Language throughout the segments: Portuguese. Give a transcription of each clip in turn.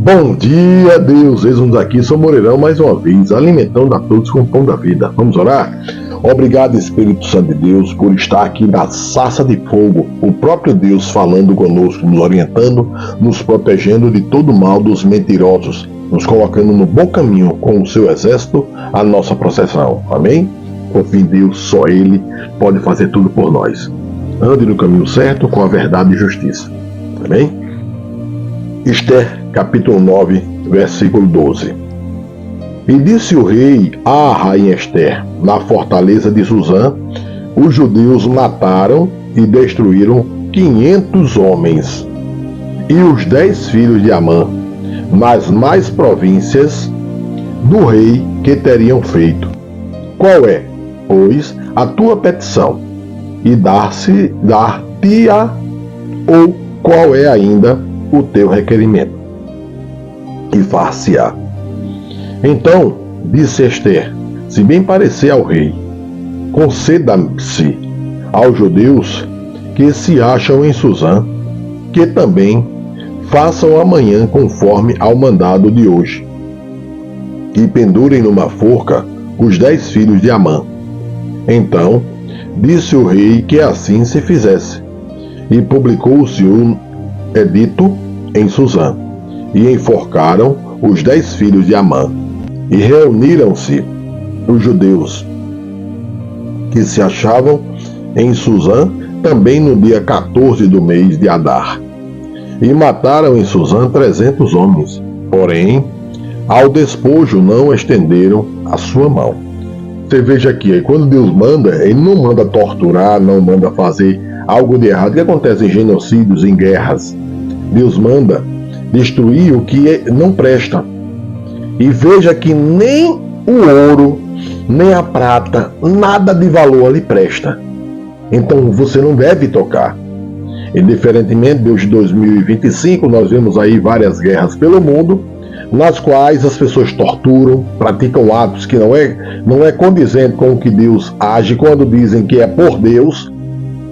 Bom dia, Deus. Estamos aqui, sou Moreirão, mais uma vez, alimentando a todos com o pão da vida. Vamos orar? Obrigado, Espírito Santo de Deus, por estar aqui na sarça de fogo, o próprio Deus falando conosco, nos orientando, nos protegendo de todo o mal dos mentirosos, nos colocando no bom caminho com o seu exército, a nossa processão. Amém? Confie em Deus, só Ele pode fazer tudo por nós. Ande no caminho certo com a verdade e justiça. Amém? Esther, capítulo 9, versículo 12. E disse o rei à rainha Esther, na fortaleza de Suzã, os judeus mataram e destruíram 500 homens, e os 10 filhos de Amã, nas mais províncias do rei que teriam feito. Qual é, pois, a tua petição? E dar-te-á, ou qual é ainda o teu requerimento? E far-se-á. Então disse Esther: se bem parecer ao rei, conceda-se aos judeus que se acham em Suzã, que também façam amanhã conforme ao mandado de hoje, e pendurem numa forca os 10 filhos de Amã. Então disse o rei que assim se fizesse, e publicou-se o edito em Suzã, e enforcaram os 10 filhos de Amã. E reuniram-se os judeus que se achavam em Suzã também no dia 14 do mês de Adar, e mataram em Suzã 300 homens, porém ao despojo não estenderam a sua mão. Você veja aqui, quando Deus manda, Ele não manda torturar, não manda fazer algo de errado. O que acontece em genocídios, em guerras? Deus manda destruir o que não presta. E veja que nem o ouro, nem a prata, nada de valor ali presta. Então você não deve tocar. Indiferentemente de 2025, nós vemos aí várias guerras pelo mundo, nas quais as pessoas torturam, praticam atos que não é condizente com o que Deus age quando dizem que é por Deus.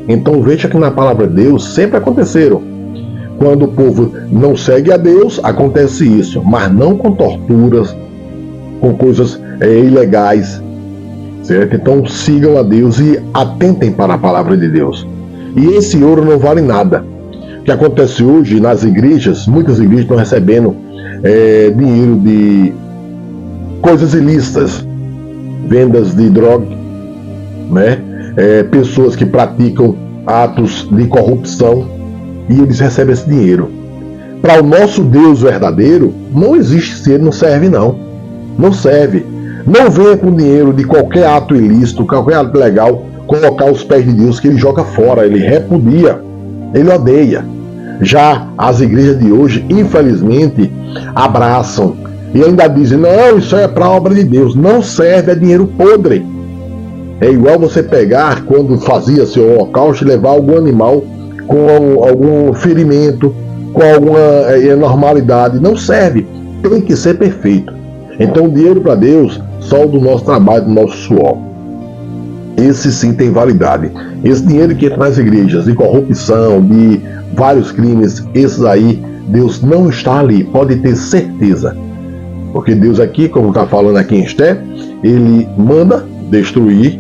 Então veja que na palavra de Deus sempre aconteceram. Quando o povo não segue a Deus, acontece isso, mas não com torturas, com coisas ilegais, certo? Então sigam a Deus e atentem para a palavra de Deus. E esse ouro não vale nada. O que acontece hoje nas igrejas, muitas igrejas estão recebendo dinheiro de coisas ilícitas, vendas de droga, né? Pessoas que praticam atos de corrupção, e eles recebem esse dinheiro. Para o nosso Deus verdadeiro, não existe dinheiro, não serve não. Não serve. Não venha com dinheiro de qualquer ato ilícito, qualquer ato legal, colocar os pés de Deus, que Ele joga fora, Ele repudia, Ele odeia. Já as igrejas de hoje, infelizmente, abraçam e ainda dizem: não, isso é para a obra de Deus. Não serve, é dinheiro podre. É igual você pegar, quando fazia seu holocausto, e levar algum animal com algum ferimento, com alguma anormalidade. Não serve, tem que ser perfeito. Então o dinheiro para Deus, só o do nosso trabalho, do nosso suor. Esse sim tem validade. Esse dinheiro que entra nas igrejas, de corrupção, de vários crimes, esses aí, Deus não está ali, pode ter certeza. Porque Deus aqui, como está falando aqui em Esther, Ele manda destruir,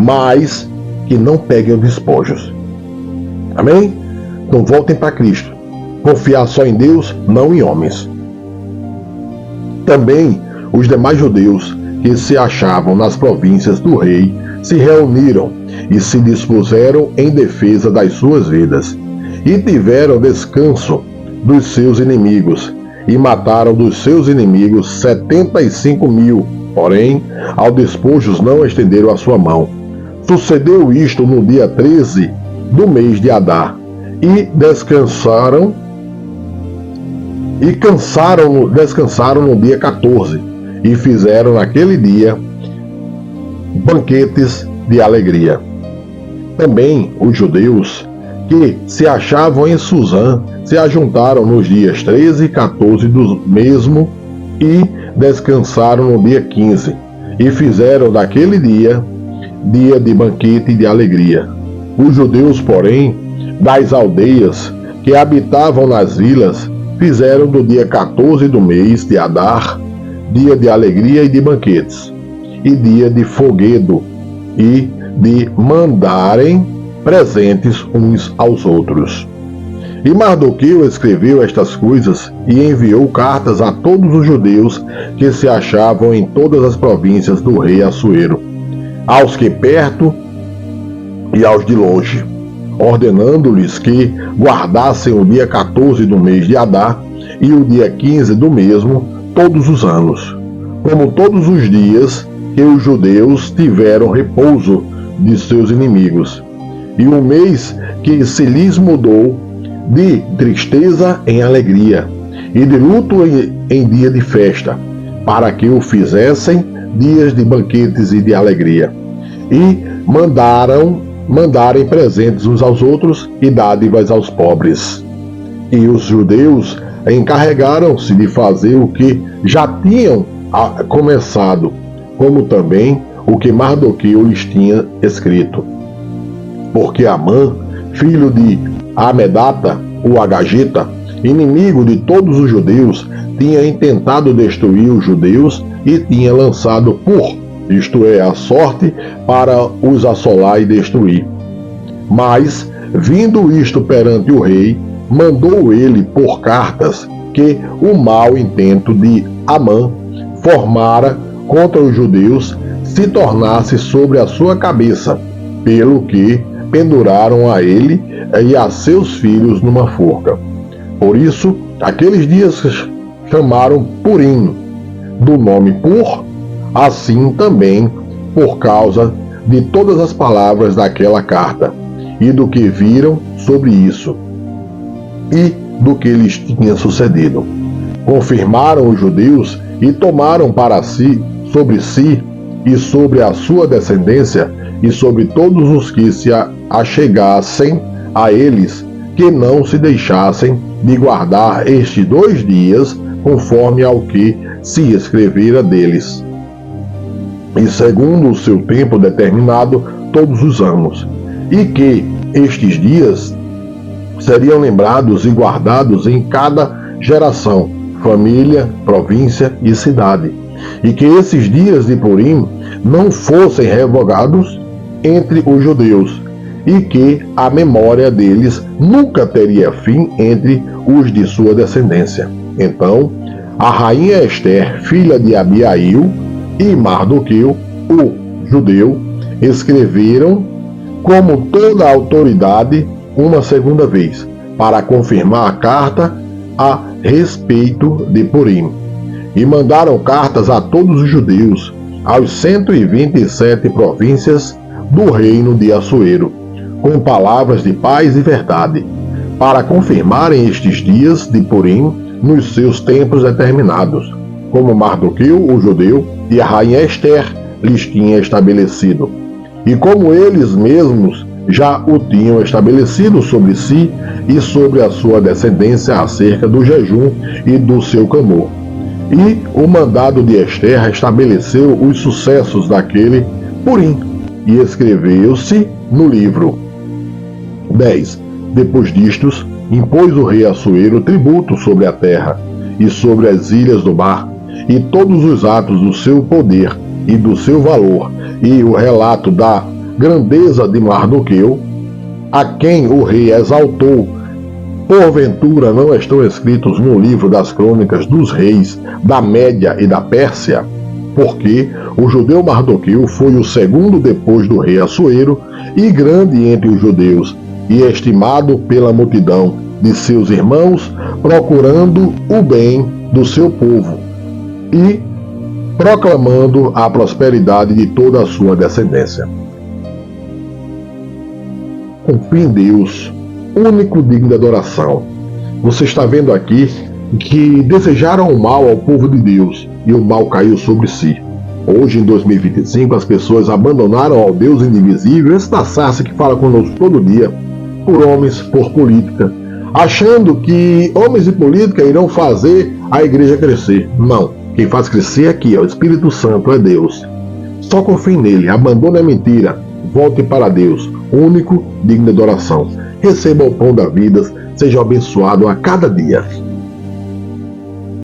mas que não peguem os despojos. Amém? Então voltem para Cristo. Confiar só em Deus, não em homens. Também os demais judeus que se achavam nas províncias do rei se reuniram e se dispuseram em defesa das suas vidas, e tiveram descanso dos seus inimigos, e mataram dos seus inimigos 75.000, porém ao despojos não estenderam a sua mão. Sucedeu isto no dia 13 do mês de Adar, e descansaram no dia 14, e fizeram naquele dia banquetes de alegria. Também os judeus que se achavam em Suzã se ajuntaram nos dias 13 e 14 do mesmo, e descansaram no dia 15, e fizeram daquele dia de banquete e de alegria. Os judeus, porém, das aldeias que habitavam nas vilas, fizeram do dia 14 do mês de Adar dia de alegria e de banquetes, e dia de folguedo, e de mandarem presentes uns aos outros. E Mardoqueu escreveu estas coisas e enviou cartas a todos os judeus que se achavam em todas as províncias do rei Assuero, aos que perto e aos de longe, ordenando-lhes que guardassem o dia 14 do mês de Adar e o dia 15 do mesmo todos os anos, como todos os dias que os judeus tiveram repouso de seus inimigos, e um mês que se lhes mudou de tristeza em alegria, e de luto em dia de festa, para que o fizessem dias de banquetes e de alegria, e mandarem presentes uns aos outros e dádivas aos pobres. E os judeus encarregaram-se de fazer o que já tinham começado, como também o que Mardoqueu lhes tinha escrito. Porque Amã, filho de Amedata, o Agagita, inimigo de todos os judeus, tinha intentado destruir os judeus e tinha lançado isto é, a sorte, para os assolar e destruir. Mas, vindo isto perante o rei, mandou ele por cartas que o mau intento de Amã formara contra os judeus se tornasse sobre a sua cabeça, pelo que penduraram a ele e a seus filhos numa forca. Por isso, aqueles dias chamaram Purim, do nome Pur, assim também por causa de todas as palavras daquela carta, e do que viram sobre isso, e do que lhes tinha sucedido. Confirmaram os judeus e tomaram para si, sobre si e sobre a sua descendência, e sobre todos os que se achegassem a eles, que não se deixassem de guardar estes 2 dias, conforme ao que se escrevera deles, e segundo o seu tempo determinado todos os anos, e que estes dias seriam lembrados e guardados em cada geração, família, província e cidade, e que esses dias de Purim não fossem revogados entre os judeus, e que a memória deles nunca teria fim entre os de sua descendência. Então, a rainha Ester, filha de Abiail, e Mardoqueu, o judeu, escreveram, como toda a autoridade, uma segunda vez, para confirmar a carta a respeito de Purim. E mandaram cartas a todos os judeus, aos 127 províncias do reino de Assuero, com palavras de paz e verdade, para confirmarem estes dias de Purim nos seus tempos determinados, como Mardoqueu, o judeu, e a rainha Ester lhes tinha estabelecido, e como eles mesmos já o tinham estabelecido sobre si e sobre a sua descendência acerca do jejum e do seu clamor. E o mandado de Ester estabeleceu os sucessos daquele Purim, e escreveu-se no livro. 10. Depois distos, impôs o rei Assuero tributo sobre a terra e sobre as ilhas do mar, e todos os atos do seu poder e do seu valor, e o relato da grandeza de Mardoqueu, a quem o rei exaltou, porventura não estão escritos no livro das crônicas dos reis da Média e da Pérsia? Porque o judeu Mardoqueu foi o segundo depois do rei Assuero, e grande entre os judeus, e estimado pela multidão de seus irmãos, procurando o bem do seu povo, e proclamando a prosperidade de toda a sua descendência. Confie em Deus, único digno de adoração. Você está vendo aqui que desejaram o mal ao povo de Deus, e o mal caiu sobre si. Hoje, em 2025, as pessoas abandonaram ao Deus indivisível, esse da sarça que fala conosco todo dia, por homens, por política, achando que homens e política irão fazer a igreja crescer. Não. Quem faz crescer aqui é o Espírito Santo, é Deus. Só confie nele, abandone a mentira, volte para Deus, único digno de adoração. Receba o pão da vida, seja abençoado a cada dia.